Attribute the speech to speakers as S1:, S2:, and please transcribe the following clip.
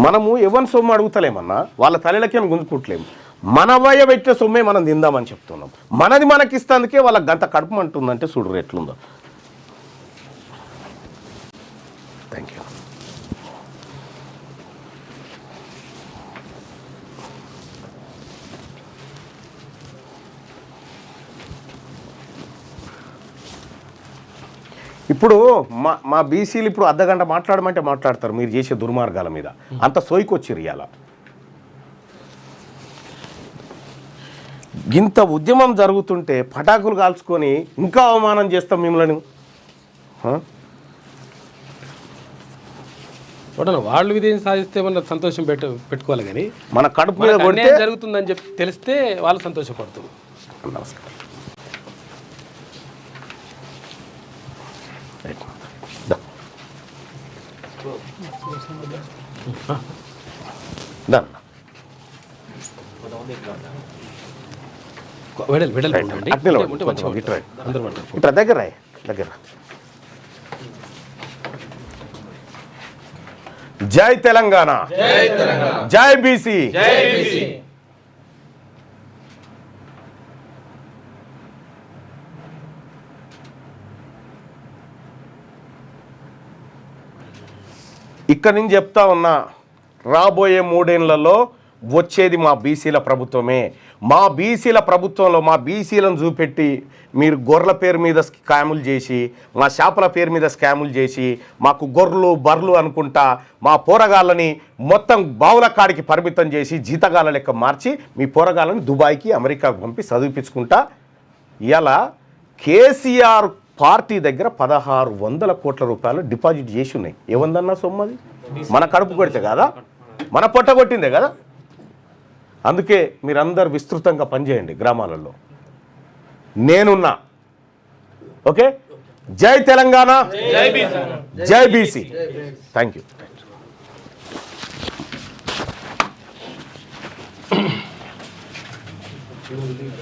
S1: మనము ఎవరి సొమ్ము అడుగుతలేమన్నా, వాళ్ళ తల్లిలకి గుంజుకుంటలేము. మన వయ పెట్టిన సొమ్మే మనం తిందామని చెప్తున్నాం. మనది మనకి ఇస్తాందుకే వాళ్ళకి గంత కడుపు అంటుందంటే చూడరు ఎట్లుందో. Thank you. ఇప్పుడు మా బీసీలు ఇప్పుడు అర్ధగంట మాట్లాడమంటే మాట్లాడతారు మీరు చేసే దుర్మార్గాల మీద. అంత సోయికొచ్చిరు ఇవాళ. ఇంత ఉద్యమం జరుగుతుంటే పటాకులు కాల్చుకొని ఇంకా అవమానం చేస్తాం మిమ్మల్ని.
S2: వాళ్ళు విధేయం సాధిస్తే మన సంతోషం పెట్టుకోవాలి, కానీ
S1: మన కడుపు మీద కొడితే
S2: జరుగుతుందని చెప్పి తెలిస్తే వాళ్ళు సంతోషపడుతుంది.
S1: నమస్కారం. దగ్గర దగ్గర. జై తెలంగాణ, జై బీసీ. ఇక్కడ నుంచి చెప్తా ఉన్నా, రాబోయే 3 ఏళ్లలో వచ్చేది మా బీసీల ప్రభుత్వమే. మా బీసీల ప్రభుత్వంలో మా బీసీలను చూపెట్టి మీరు గొర్రెల పేరు మీద స్కాములు చేసి, మా చేపల పేరు మీద స్కాములు చేసి, మాకు గొర్రెలు బర్రెలు అనుకుంటా మా పోరగాళ్ళని మొత్తం బావుల కాడికి పరిమితం చేసి జీతగాళ్ళ లెక్క మార్చి మీ పోరగాళ్ళని దుబాయ్కి అమెరికాకు పంపి చదివిపించుకుంటా. ఇలా కేసీఆర్ పార్టీ దగ్గర 1600 కోట్ల రూపాయలు డిపాజిట్ చేసి ఉన్నాయి. ఏముందన్నా సొమ్మది? మన కడుపు కొడితే కదా, మన పొట్ట కొట్టిందే కదా. అందుకే మీరందరూ విస్తృతంగా పనిచేయండి గ్రామాలలో. నేనున్నా. ఓకే. జై తెలంగాణ, జై బీసీ. Thank you.